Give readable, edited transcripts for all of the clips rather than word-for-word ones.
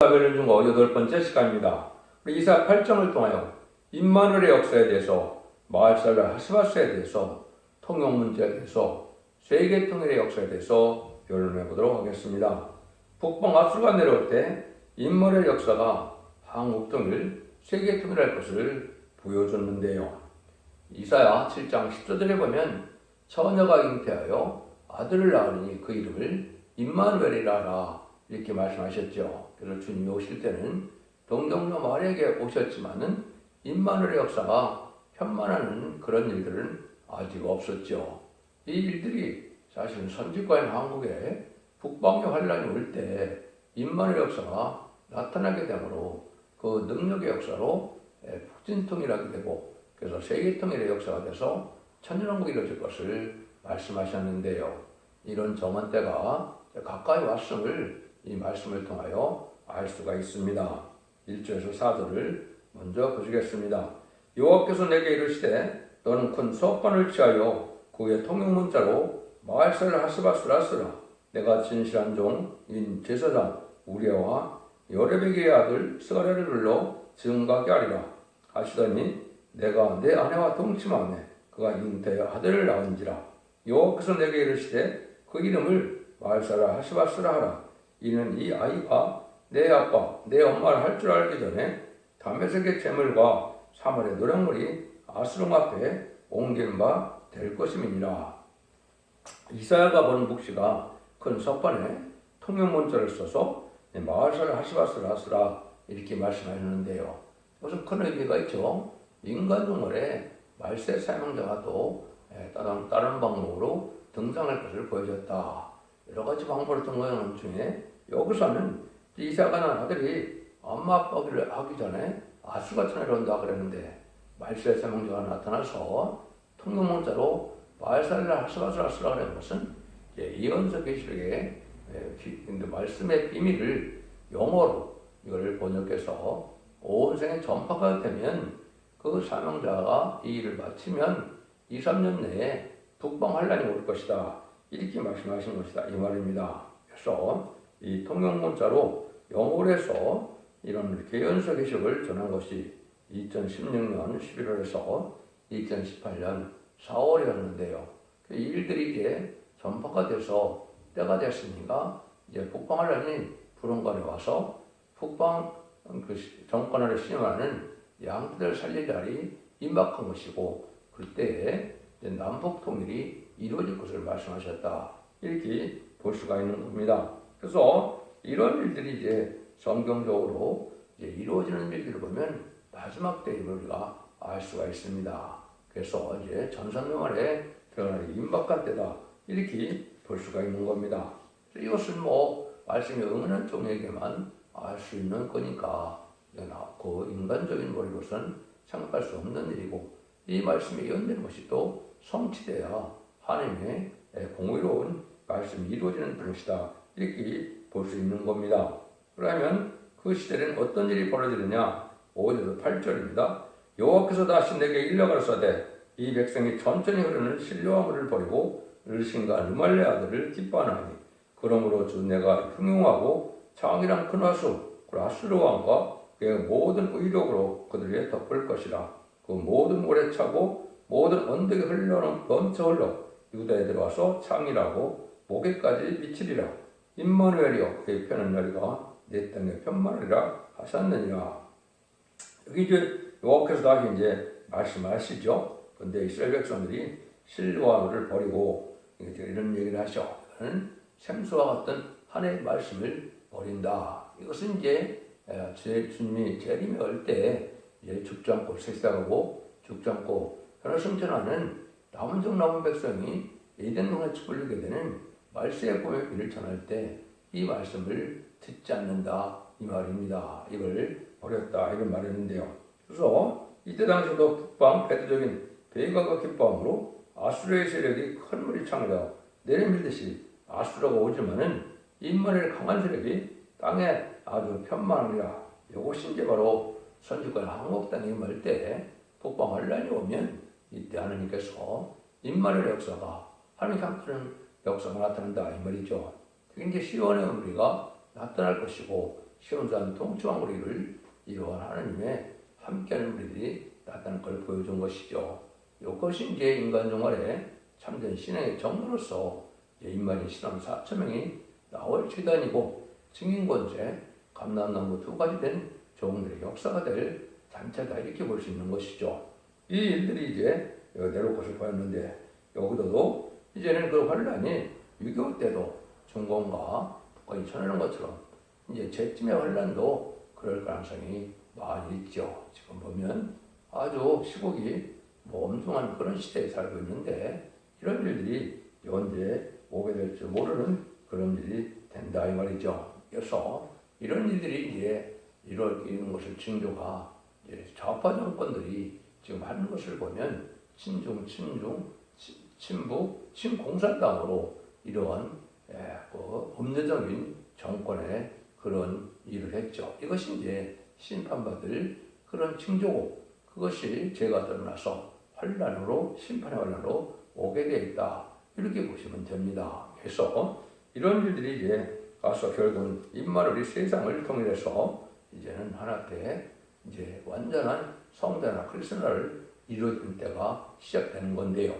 이사벨을 중 8번째 시간입니다. 우리 이사 8장을 통하여 임마누엘의 역사에 대해서, 마을살라 하스바스에 대해서, 통용 문제에 대해서, 세계통일의 역사에 대해서 변론해 보도록 하겠습니다. 북방 아수르가 내려올 때 임마누엘 역사가 한국통일, 세계통일할 것을 보여줬는데요. 이사야 7장 10절에 보면 처녀가 잉태하여 아들을 낳으니 그 이름을 임마누엘이라 하라 이렇게 말씀하셨죠. 그래서 주님이 오실 때는 동정녀 마리아에게 오셨지만은 임마누엘의 역사가 편만하는 그런 일들은 아직 없었죠. 이 일들이 사실은 선지과인 한국에 북방의 환란이 올 때 임마누엘 역사가 나타나게 되므로 그 능력의 역사로 북진통일하게 되고, 그래서 세계통일의 역사가 돼서 천년왕국이 이루어질 것을 말씀하셨는데요. 이런 정원 때가 가까이 왔음을 이 말씀을 통하여 알 수가 있습니다. 1절에서 4절을 먼저 보시겠습니다. 여호와께서 내게 이르시되 너는 큰 석관을 취하여 그의 통용문자로 마을살을 하스바스라 쓰라. 내가 진실한 종인 제사장 우리아와 여레베기의 아들 스가랴를 불러 증거하게 하리라 하시더니 내가 내 아내와 동침하매 그가 잉태하여 아들을 낳은지라. 여호와께서 내게 이르시되 그 이름을 마을살라 하스바스라 하라. 이는 이 아이가 내 아빠 내 엄마를 할 줄 알기 전에 다메섹의 재물과 사마리아 노략물이 아수르 앞에 옮긴 바 될 것임이니라. 이사야가 본 묵시가 큰 석판에 통용문자를 써서 마을살라 하스바스라 쓰라 이렇게 말씀하셨는데요. 무슨 큰 의미가 있죠. 인간 동물의 말세 사명자가 또 다른 방법으로 등장할 것을 보여줬다. 여러 가지 방법을 등장하는 중에 여기서는 이사야가 난 아들이 엄마 아빠를 하기 전에 아수가 내려온다 그랬는데 말세 사명자가 나타나서 통용문자로 마을살라 하스바스라 쓰라 그런 것은 예언서 계시록의 말씀의 비밀을 영어로 이걸 번역해서 온 세계 전파가 되면 그 사명자가 이 일을 마치면 2, 3년 내에 북방 환란이 올 것이다 이렇게 말씀하신 것이다 이 말입니다. 그래서 이 통용문자로 영어로 해서 이런 예언서 계시록을 전한 것이 2016년 11월에서 2018년 4월이었는데요. 이 일들이 이제 전파가 돼서 때가 됐으니까 이제 북방 환란이 불원간에 와서 북방 그 정권 아래 신임하는 양떼를 살릴 날이 임박한 것이고, 그때 남북 통일이 이루어질 것을 말씀하셨다 이렇게 볼 수가 있는 겁니다. 그래서 이런 일들이 이제 성경적으로 이제 이루어지는 일들을 보면 마지막 때임을 우리가 알 수가 있습니다. 그래서 이제 전산명활에 들어가는 임박한 때다 이렇게 볼 수가 있는 겁니다. 이것은 말씀이 응하는 종에게만 알 수 있는 거니까 그 인간적인 머리로서는 생각할 수 없는 일이고, 이 말씀이 예언된 것이 또 성취돼야 하나님의 공의로운 말씀이 이루어지는 것이다 이렇게 볼 수 있는 겁니다. 그러면 그 시대에는 어떤 일이 벌어지느냐. 5절 8절입니다. 여호와께서 다시 내게 일러 가라사대 이 백성이 천천히 흐르는 실로아물을 버리고 르신과 르말레 아들을 기뻐하나니 그러므로 주 내가 흉용하고 창이랑 큰 화수 아수르 왕과 그의 모든 의력으로 그들에 덮을 것이라. 그 모든 모래 차고 모든 언덕이 넘쳐 흘러 유다에 들어와서 창이라고 목에까지 미치리라. 임마누엘이여 그의 편한 자리가 내 땅에 편만하리라 하셨느니라. 여기 이제 여호와께서 다시 이제 말씀하시죠. 근데 이스라엘 백성들이 실로아물을 버리고 이런 얘기를 하셔. 샘수와 같은 하나님의 말씀을 버린다. 이것은 이제 주님이 재림에 올 때 죽지 않고 세상하고 죽지 않고 하나 승천하는 남은 백성이 에덴 동에 찌불리게 되는 말세의 복음을 전할 때 이 말씀을 듣지 않는다 이 말입니다. 이걸 버렸다 이런 말했는데요. 그래서 이때 당시도 북방 배도적인 베가가 기뻐함으로 아수르의 세력이 큰 물이 창으로 내려밀듯이 아수르가 오지만은 임마누엘 강한 세력이 땅에 아주 편만하니라. 이것이 이제 바로 선지권 한국 땅에 임할 때 북방 환란이 오면 이때 하나님께서 임마누엘 역사가 하나님 향하는 역사가 나타난다 이 말이죠. 특히 이제 시온의 우리가 나타날 것이고 시온산 통치왕 우리를 이루어 하나님의 함께하는 우리들이 나타난 걸 보여준 것이죠. 이것이 이제 인간 종말에 참된 신앙의 정도로서 임마린 신앙 4,000명이 나올 재단이고 증인권세, 감람나무 두 가지 된 종들의 역사가 될 단체다 이렇게 볼 수 있는 것이죠. 이 일들이 이제 내려올 것을 보였는데 여기서도 이제는 그 환란이 6.25 때도 중공과 북한이 전하는 것처럼 이제 제쯤의 환란도 그럴 가능성이 많이 있죠. 지금 보면 아주 시국이 엄중한 그런 시대에 살고 있는데 이런 일들이 언제 오게 될지 모르는 그런 일이 된다 이 말이죠. 그래서 이런 일들이 이제 이루어지는 것을 징조가 이제 좌파 정권들이 지금 하는 것을 보면 친중, 친북, 친공산당으로 이러한 법률적인 정권의 그런 일을 했죠. 이것이 이제 심판받을 그런 징조고 그것이 죄가 드러나서 환란으로 심판의 환란으로 오게 되어 있다. 이렇게 보시면 됩니다. 그래서 이런 일들이 이제 가서 결국은 임마누엘이 세상을 통일해서 이제는 하나 때 이제 완전한 성자나 그리스도를 이루어질 때가 시작되는 건데요.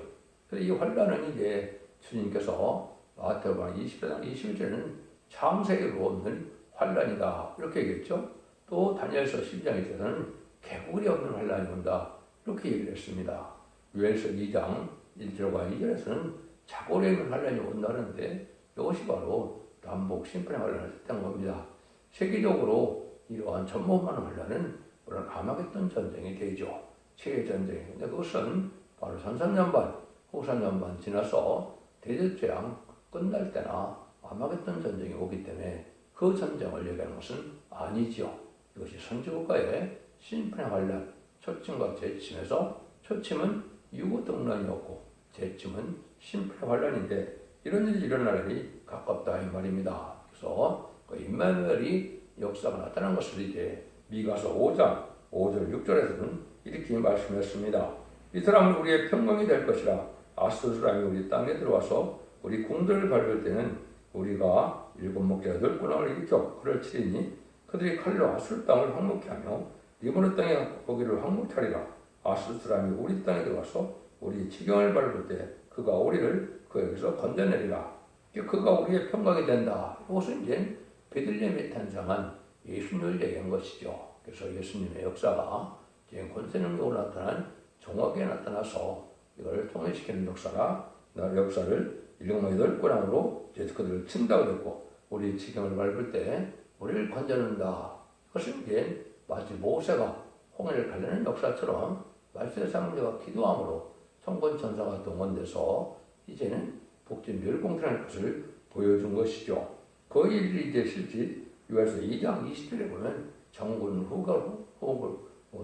그래서 이 환란은 이제 주님께서 마태복음 20장 21절에는 창세기로 없는 환란이다 이렇게 얘기했죠. 또 다니엘서 12장에서는 개구리 없는 환란이 온다 이렇게 얘기를 했습니다. 요엘서 2장 1절과 2절에서는 자고리 없는 환란이 온다는데 이것이 바로 남북 심판의 환란을 뜻한 겁니다. 세계적으로 이러한 전무후무한 환란은 물론 아마겟돈 전쟁이 되죠. 세계전쟁. 근데 그것은 바로 선산년반, 후산년반 지나서 대제재앙 끝날 때나 아마겟돈 전쟁이 오기 때문에 그 전쟁을 얘기하는 것은 아니지요. 이것이 선지국가의 심판의 환란, 초침과 재침에서 초침은 유고등란이었고 재침은 심판의 환란인데 이런 일이 일어날 일이 가깝다 이 말입니다. 그래서 그 임마누엘이 역사가 나타난 것을 이제 미가서 5장 5절 6절에서는 이렇게 말씀했습니다. 이 사람은 우리의 평강이 될 것이라. 아수르 사람이 우리 땅에 들어와서 우리 궁들을 밟을 때는 우리가 7목지와 8군왕을 일으켜 그를 치리니 그들이 칼로 아수르 땅을 황무케 하며 리브노 땅에 거기를 황무케 하리라. 아수르 사람이 우리 땅에 들어와서 우리 지경을 밟을 때 그가 우리를 그에게서 건져내리라. 그가 우리의 평강이 된다. 이것은 이제 베들레헴에 탄생한 예수님을 얘기한 것이죠. 그래서 예수님의 역사가 지금 권세능력으로 나타난 종합에 나타나서 이걸 통일시키는 역사를 7군왕으로 이제 그들을 친다고 했고 우리 지경을 밟을 때 우리를 건져낸다. 그것은 이제 마치 모세가 홍해를 가르는 역사처럼 말세 상대가 기도함으로 천군 천사가 동원돼서 이제는 복진 멸공하는 것을 보여준 것이죠. 그 일이 이제 실제 요엘서 2장 20절에 보면 정군은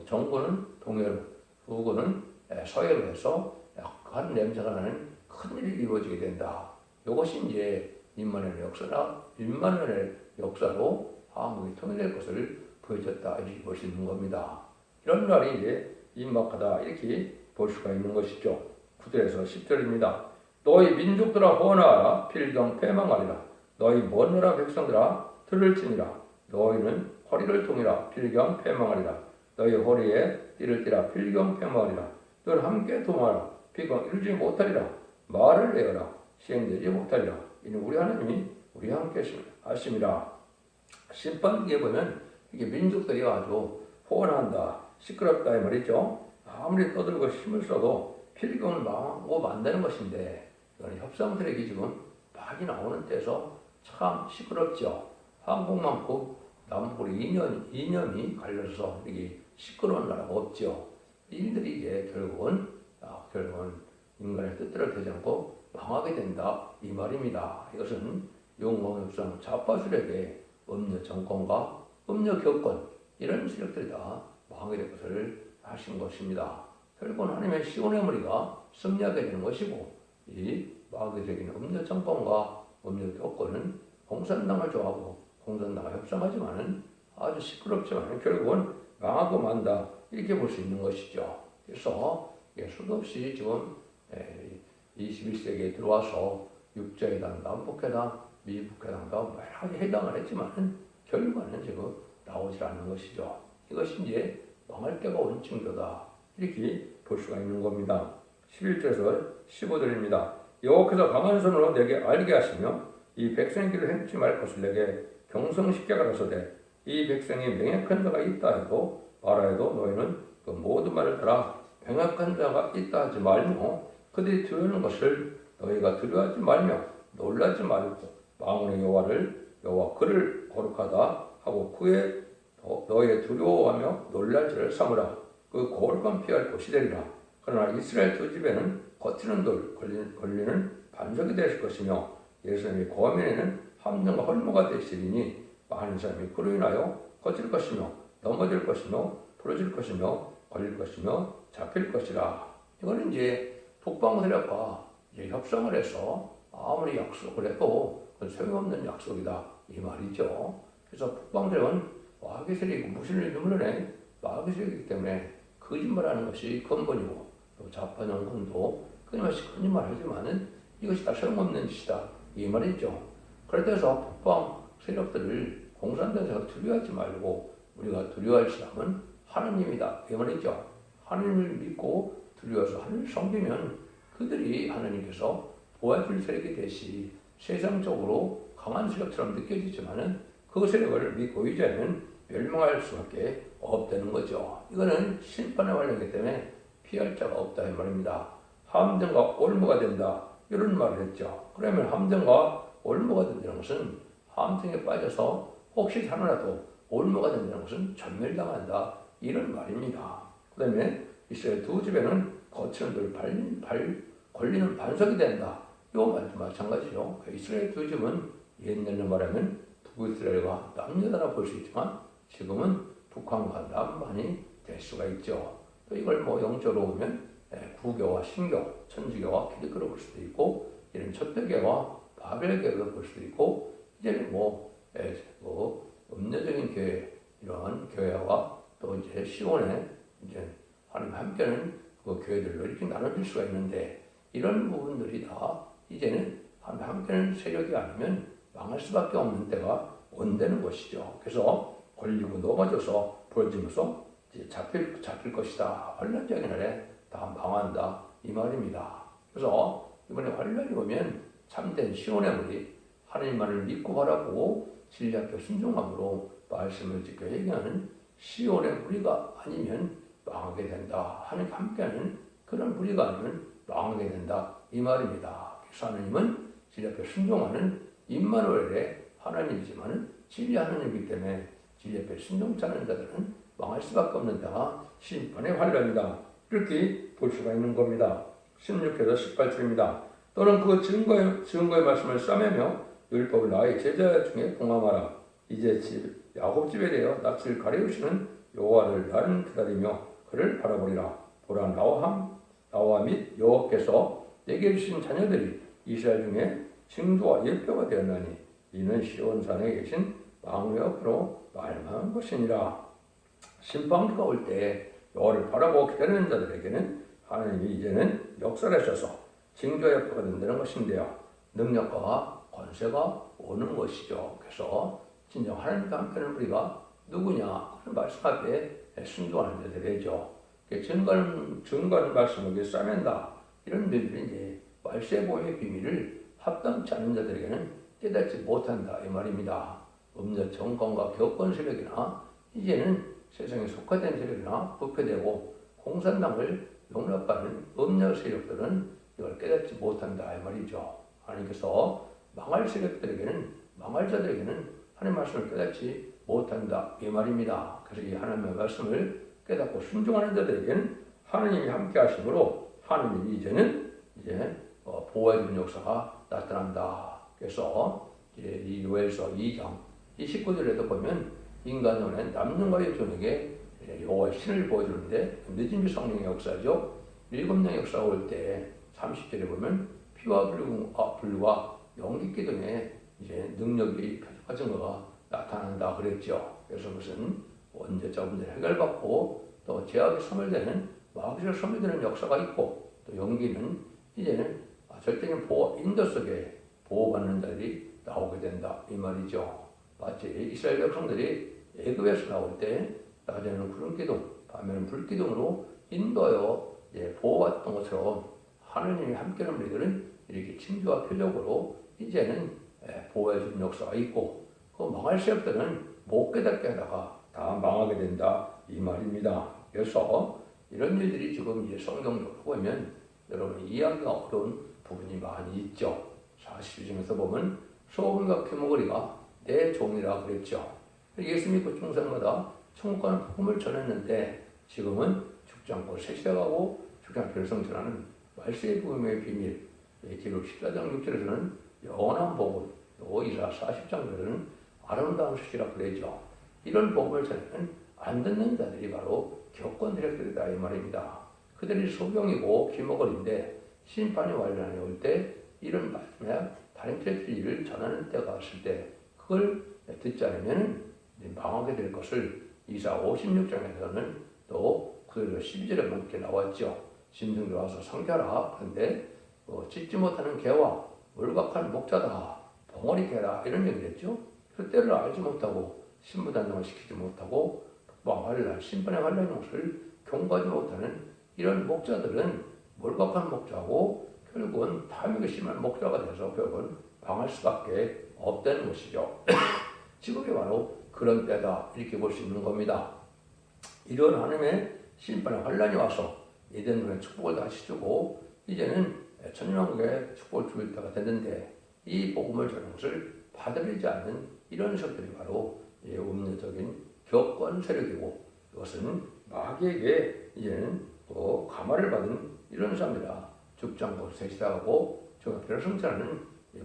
정군은 동해로, 후군은 서해로 해서 약간 냄새가 나는 큰 일이 이루어지게 된다. 이것이 이제 임마누엘의 역사로 한국이 통일될 것을 보여줬다 이렇게 볼 수 있는 겁니다. 이런 날이 이제 임박하다 이렇게 볼 수가 있는 것이죠. 9절에서 10절입니다. 너희 민족들아 호원하라. 필경 패망하리라. 너희 먼 나라 백성들아 들을 지니라. 너희는 허리를 동이라. 필경 패망하리라. 너희 허리에 띠를 띠라. 필경 패망하리라. 너희는 함께 동하라. 필경 이루지 못하리라. 말을 내어라. 시행되지 못하리라. 이는 우리 하나님이 우리와 함께 하심이라. 심판기에 보면 이게 민족들이 아주 호원한다. 시끄럽다 이 말이죠. 아무리 떠들고 힘을 써도 필경을 망하고 만드는 것인데 이건 협상들에게 지금 많이 나오는 데서 참 시끄럽죠. 한국만큼 남북으로 이념이 갈려서 이게 시끄러운 나라가 없죠. 이들이 이제 결국은 인간의 뜻대로 되지 않고 망하게 된다 이 말입니다. 이것은 용공협상 좌파술에게 음녀 정권과 음녀 교권 이런 세력들이 다 망하게 될 것을 하신 것입니다. 결국은 하나님의 시온의 무리가 승리하게 되는 것이고 이 망하게 되는 음녀 정권과 음녀 교권은 공산당을 좋아하고 공산당과 협상하지만은 아주 시끄럽지만 결국은 망하고 만다 이렇게 볼 수 있는 것이죠. 그래서 수도 없이 지금 21세기에 들어와서 육자회담, 남북회담, 미북회담과 여러 가지 회담을 했지만은 결과는 지금 나오질 않는 것이죠. 이것이 이제 망할 때가 온 징조다. 이렇게 볼 수가 있는 겁니다. 11절에서 15절입니다. 여호와께서 강한 손으로 내게 알게 하시며 이 백성의 길을 행치 말 것을 내게 경성쉽게 가라사대 이 백성이 명약한 자가 있다 해도 말하 해도 너희는 그 모든 말을 따라 명약한 자가 있다 하지 말며 그들이 두려워하는 것을 너희가 두려워하지 말며 놀라지 말고 만군의 여호와 그를 거룩하다 하고 그의 너희의 두려워하며 놀랄 줄을 삼으라. 그 거룩한 피할 곳이 되리라. 그러나 이스라엘 두 집에는 거칠은 돌 걸리는 반석이 되실 것이며 예루살렘의 거민에는 함정과 헐모가 되시리니 많은 사람이 그로 인하여 거칠 것이며 넘어질 것이며 부러질 것이며 걸릴 것이며 잡힐 것이라. 이거는 이제 북방 세력과 협상을 해서 아무리 약속을 해도 그건 소용없는 약속이다 이 말이죠. 그래서 북방 세력은 마귀 세력이고 무신을 유물론에 마귀 세력이기 때문에 거짓말하는 것이 근본이고 또 좌파 정권도 끊임없이 거짓말하지만은 이것이 다 소용없는 짓이다 이 말이죠. 그래서 북방 세력들을 공산당에서 두려워하지 말고 우리가 두려워할 사람은 하나님이다 이 말이죠. 하나님을 믿고 두려워서 하나님을 섬기면 그들이 하나님께서 도와줄 세력이 되시 세상적으로 강한 세력처럼 느껴지지만은 그 세력을 믿고 의지하면 멸망할 수밖에 없다는 거죠. 이거는 심판의 관련이기 때문에 피할 자가 없다 이 말입니다. 함정과 올무가 된다 이런 말을 했죠. 그러면 함정과 올무가 된다는 것은 함정에 빠져서 혹시 하나라도 올무가 된다는 것은 전멸당한다 이런 말입니다. 그 다음에 이스라엘 두 집에는 거치는 돌 걸리는 반석이 된다. 이 말도 마찬가지죠. 이스라엘 두 집은 옛날로 말하면 북이스라엘과 남유다라 볼 수 있지만 지금은 북한과 남한이 될 수가 있죠. 또 이걸 영적으로 보면 구교와 신교, 천주교와 기독교로 볼 수도 있고 이런 촛대교와 바벨교로 볼 수도 있고 이제는 음료적인 교회 이러한 교회와 또 이제 시온에 이제 하나님 함께는 그 교회들로 이렇게 나눠질 수가 있는데 이런 부분들이 다 이제는 하나님 함께는 세력이 아니면 망할 수밖에 없는 때가 온다는 것이죠. 그래서 걸리고 넘어져서 부러지면서 이제 잡힐 것이다. 환란적인 날에 다 망한다 이 말입니다. 그래서 이번에 환란이 오면 참된 시온의 무리 하나님만을 믿고 바라보고 진리 앞에 순종함으로 말씀을 지켜 행하는 시온의 무리가 아니면 망하게 된다. 하나님 함께하는 그런 무리가 아니면 망하게 된다 이 말입니다. 그래서 하나님은 진리 앞에 순종하는 임마누엘의 하나님이지만 진리 하나님이기 때문에 진리 앞에 순종치 않는 자들은 망할 수밖에 없는 데가 심판의 환란이다. 이렇게 볼 수가 있는 겁니다. 16절에서 18절입니다. 또는 그 증거의 말씀을 싸매며 율법을 나의 제자 중에 봉함하라. 이제 야곱 집에 대하여 낯을 가리우시는 여호와를 나는 기다리며 그를 바라보리라. 보라 나와 및 여호와께서 내게 주신 자녀들이 이스라엘 중에 징조와 예표가 되었나니 이는 시온산에 계신 망우의 앞으로 말망한 것이니라. 심판기가 올 때 여호와를 바라보고 기다리는 자들에게는 하나님이 이제는 역사를 하셔서 징조의 예표가 된다는 것인데요. 능력과 권세가 오는 것이죠. 그래서 진정 하나님과 함께하는 우리가 누구냐? 그런 말씀 앞에 순종하는 자들이죠. 증거하는 말씀을 싸맨다. 이런 분들이 이제 말세보의 비밀을 합당치 않은 자들에게는 깨닫지 못한다 이 말입니다. 음녀 정권과 교권 세력이나 이제는 세상에 속화된 세력이나 부패되고 공산당을 용납하는 음녀 세력들은 이걸 깨닫지 못한다 이 말이죠. 하나님께서 망할 자들에게는 하나님 말씀을 깨닫지 못한다 이 말입니다. 그래서 이 하나님의 말씀을 깨닫고 순종하는 자들에게는 하나님이 함께 하심으로 하나님이 이제 보호해주는 역사가 나타난다. 그래서 이 요엘서 2장 이 19절에도 보면 인간론의 남녀와 여종에게 여호와의 신을 보여주는데 늦은 주 성령의 역사죠. 7명 역사가 올 때 30절에 보면 피와 불과 연기 기둥에 이제 능력이 표적화 증거가 나타난다 그랬죠. 그래서 무슨 원죄자 문제를 해결받고 또 죄악이 소멸되는 마귀를 소멸되는 역사가 있고 또 연기는 이제는 절대적인 인도 속에 보호받는 자들이 나오게 된다 이 말이죠. 마치 이스라엘 백성들이 애굽에서 나올 때 낮에는 구름 기둥, 밤에는 불 기둥으로 인도하여 보호했던 것처럼 하느님이 함께하는 우리들은 이렇게 징조와 표적으로 이제는 보호해주는 역사가 있고 그 망할 세력들은 못 깨닫게 하다가 다 망하게 된다 이 말입니다. 그래서 이런 일들이 지금 이제 성경적으로 보면 여러분 이해하기가 어려운 부분이 많이 있죠. 42장에서 보면 소금과 귀머거리가 내 종이라 그랬죠. 예수 믿고 중생마다 천국 가는 복음을 전했는데 지금은 죽지 않고 세시대가고 죽지 않고 결성전하는 말세의 복음의 비밀, 기록 14장 6절에서는 영원한 복음, 또 이사 40장에서는 아름다운 소식이라 그러죠. 이런 복음을 전하면 안 듣는 자들이 바로 교권 대력들이다 이 말입니다. 그들이 소경이고 귀머거리인데 심판이 완전히 올 때 이런 말씀에 다른 진리를 전하는 때가 왔을 때 그걸 듣지 않으면 망하게 될 것을 이사 56장에서는 또 그대로 12절에 이렇게 나왔죠. 짐승들 와서 상대하라. 그런데 찢지 못하는 개와 몰박한 목자다. 벙어리 개라. 이런 얘기를 했죠. 그 때를 알지 못하고 신부단장을 시키지 못하고 왕활란, 심판의 환란 용서를 경고하지 못하는 이런 목자들은 몰박한 목자고 결국은 탐욕이 심한 목자가 돼서 결국은 망할 수밖에 없다는 것이죠. 지금이 바로 그런 때다 이렇게 볼 수 있는 겁니다. 이런 하나님의 심판의 환란이 와서 에덴의 축복을 다시 주고 이제는 천년왕국의 축복을 줄 때가 됐는데 이 복음을 전하는 것을 받아들이지 않는 이런 세력들이 바로 음료적인 교권 세력이고 이것은 마귀에게 이제는 감화를 받은 이런 사람들이라 죽지 않고 세시다하고 저가 성찰하는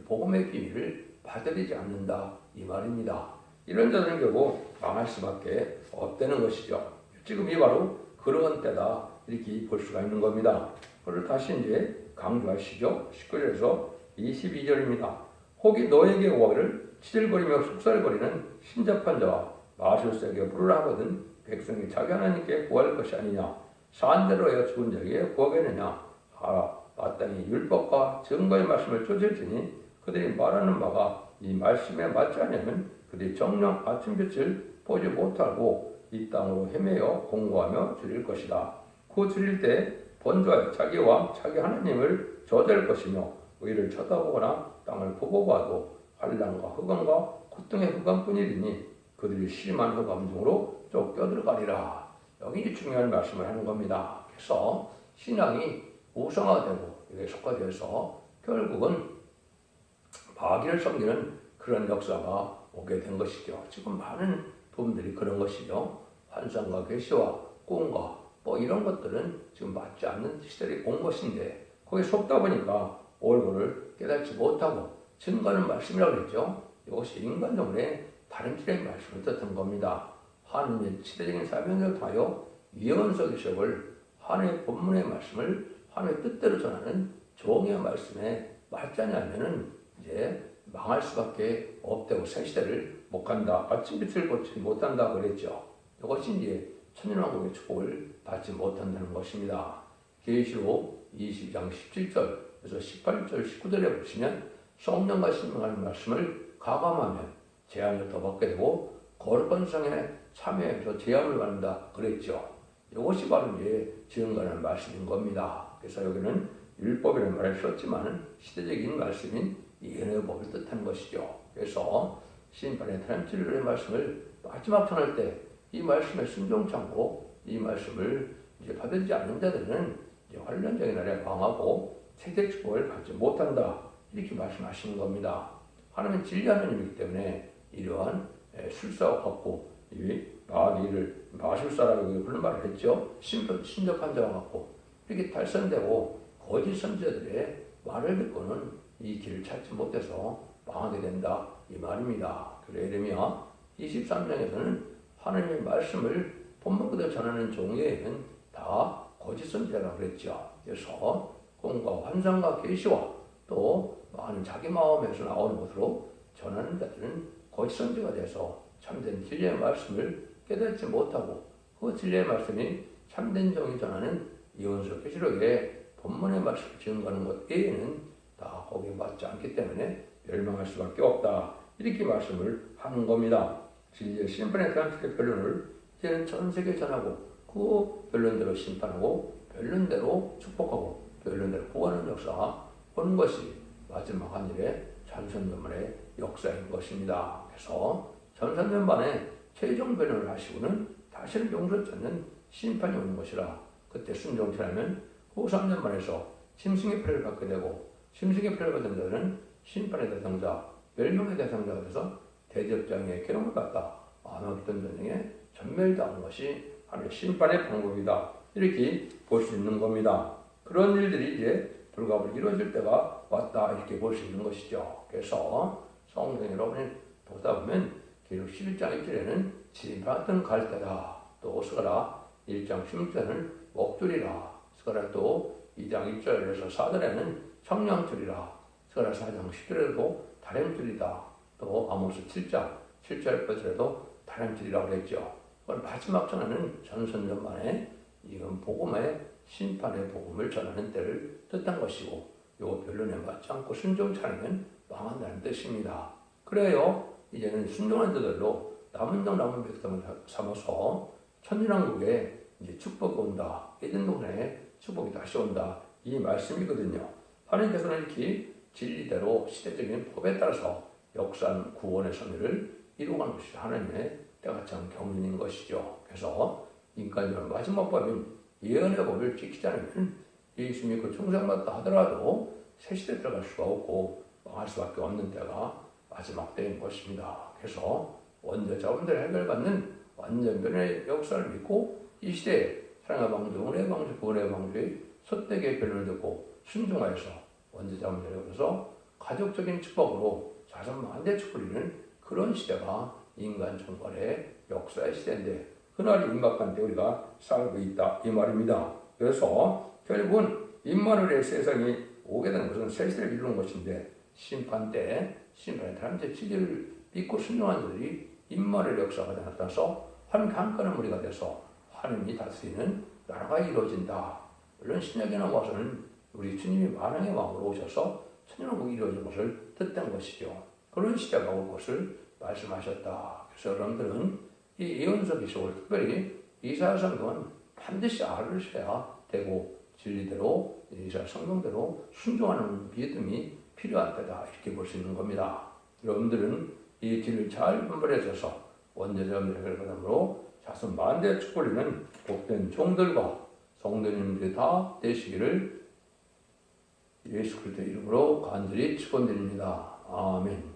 복음의 비밀을 받아들이지 않는다 이 말입니다. 이런 자들은 결국 망할 수밖에 없다는 것이죠. 지금이 바로 그런 때다 이렇게 볼 수가 있는 겁니다. 그걸 다시 이제 강조하시죠. 19절에서 22절입니다. 혹이 너에게 오기를 치질거리며 속살거리는 신접한 자와 마술사에게 부르라 하거든 백성이 자기 하나님께 구할 것이 아니냐 산대로 하여 죽은 자에게 구하겠느냐 하라. 마땅히 율법과 증거의 말씀을 쫓을지니 그들이 말하는 바가 이 말씀에 맞지 않으면 그들이 정령 아침빛을 보지 못하고 이 땅으로 헤매어 공고하며 줄일 것이다. 그 줄일 때 번주하여 자기와 자기 하나님을 저주할 것이며 의를 쳐다보거나 땅을 보고 봐도 환난과 흑암과 고통의 흑암뿐이니 그들이 심한 흑암 중으로 쫓겨들어가리라. 여기 중요한 말씀을 하는 겁니다. 그래서 신앙이 우상화되고 이게 속화되어서 결국은 마귀를 섬기는 그런 역사가 오게 된 것이죠. 지금 많은 부분들이 그런 것이죠. 환상과 계시와 꿈과 이런 것들은 지금 맞지 않는 시대에 온 것인데 거기에 속다 보니까 얼굴을 깨닫지 못하고 증거하는 말씀이라고 했죠. 이것이 인간 때문에 다른 길의 말씀을 뜻한 겁니다. 하나님의 시대적인 사명을 통하여 예언서 기록을 하나님의 본문의 말씀을 하나님의 뜻대로 전하는 종의 말씀에 맞지 않으면은 이제 망할 수밖에 없다고 새 시대를 못 간다. 아침빛을 보지 못한다 그랬죠. 이것이 이제 천년왕국의 축복을 받지 못한다는 것입니다. 계시록 20장 17절에서 18절 19절에 보시면 성령과 신명하는 말씀을 가감하면 재앙을 더 받게 되고 거룩한 성에 참여해서 재앙을 받는다 그랬죠. 이것이 바로 이제 증거하는 말씀인 겁니다. 그래서 여기는 율법이라는 말을 썼지만 시대적인 말씀인 예언의 법을 뜻하는 것이죠. 그래서 심판의 타임치료의 말씀을 마지막 전할 때 이 말씀에 순종치 않고 이 말씀을 이제 받지 않는 자들은 이제 환란적인 날에 망하고 세대 축복을 받지 못한다 이렇게 말씀하시는 겁니다. 하나님은 진리 하나님이기 때문에 이러한 술사와 같고 이 마귀를 마술사라고 그런 말을 했죠. 신접한 자와 같고 이렇게 탈선되고 거짓 선지자들의 말을 듣고는 이 길을 찾지 못해서 망하게 된다 이 말입니다. 그래서 예레미야 23장에서는 하나님의 말씀을 본문 그대로 전하는 종에게는 다 거짓 선지자라고 그랬죠. 그래서 꿈과 환상과 계시와 또 많은 자기 마음에서 나오는 것으로 전하는 자들은 거짓 선지자가 돼서 참된 진리의 말씀을 깨닫지 못하고 그 진리의 말씀이 참된 종이 전하는 예언서 계시록의 본문의 말씀을 증거하는 것 외에는 다 거기에 맞지 않기 때문에 멸망할 수밖에 없다. 이렇게 말씀을 하는 겁니다. 진리의 심판에 대한 변론을 이제는 전 세계에 전하고 그 변론대로 심판하고 변론대로 축복하고 변론대로 구하는 역사가 오는 것이 마지막 한일의 전선전만의 역사인 것입니다. 그래서 전선전만에 최종 변론을 하시고는 다시는 용서치 않는 심판이 오는 것이라 그때 순종치 않으면 후 3년만에서 짐승의 표를 받게 되고 짐승의 표를 받은 자들은 심판의 대상자, 멸망의 대상자가 돼서 대접장의 괴로움을 받다 아마겟돈 전쟁에 전멸당한 것이 하나의 심판의 방법이다. 이렇게 볼 수 있는 겁니다. 그런 일들이 이제 불가불 이루어질 때가 왔다 이렇게 볼 수 있는 것이죠. 그래서 성경 여러분이 보다 보면 기록 11장 1절에는 지받은 갈 때다. 또 스가랴 1장 16절에는 목줄이라. 스가랴 또 2장 1절에서 4절에는 청량줄이라. 스가랴 4장 10절에도 다림줄이다. 또 아모스 7장 7절 8절에도 다림줄이라고 그랬죠. 마지막 전하는 전선전만에 이건 복음의 심판의 복음을 전하는 때를 뜻한 것이고 요 변론에 맞지 않고 순종치 않으면 망한다는 뜻입니다. 그래요. 이제는 순종한 자들로 남은 백성을 삼아서 천년왕국에 이제 축복이 온다. 에덴 동산에 축복이 다시 온다. 이 말씀이거든요. 하나님께서는 이렇게 진리대로 시대적인 법에 따라서 역사하는 구원의 섭리를 이루어가는 것이 하나님의 때같이 한 경륜인 것이죠. 그래서 인간적으로 마지막 법인 예언의 법을 지키지 않으면 예수 믿고 충성받다 하더라도 새 시대에 들어갈 수가 없고 망할 수밖에 없는 때가 마지막 때인 것입니다. 그래서 원죄 자원들을 해결받는 완전변의 역사를 믿고 이 시대에 사랑의 방주, 은혜의 방주, 구원의 방주의 선택의 변론을 듣고 순종하여서 원죄 자원들을 해서 가족적인 축복으로 자손 만대 축복이는 그런 시대가 인간 전반의 역사의 시대인데 그날이 임박한 때 우리가 살고 있다 이 말입니다. 그래서 결국은 임마누엘의 세상이 오게 되는 것은 새 시대를 이루는 것인데 심판 때 심판의 하나님의 지지를 믿고 순종한 자들이 임마누엘의 역사가 나타나서 한가는 무리가 돼서 하나님이 다스리는 나라가 이루어진다. 물론 신약에 나와서는 우리 주님이 만왕의 왕으로 오셔서 천년왕국이 이루어질 것을 뜻한 것이죠. 그런 시대가 올 것을 말씀하셨다. 그래서 여러분들은 이 예언서 기록을 특별히 이사야 성경은 반드시 알으셔야 되고 진리대로 이사야 성경대로 순종하는 믿음이 필요한 때다 이렇게 볼 수 있는 겁니다. 여러분들은 이 길을 잘 분별해줘서 원죄자들의 결과담으로 자손 만대의 축복을 복된 종들과 성도님들이 다 되시기를 예수 그리스도의 이름으로 간절히 축원드립니다. 아멘.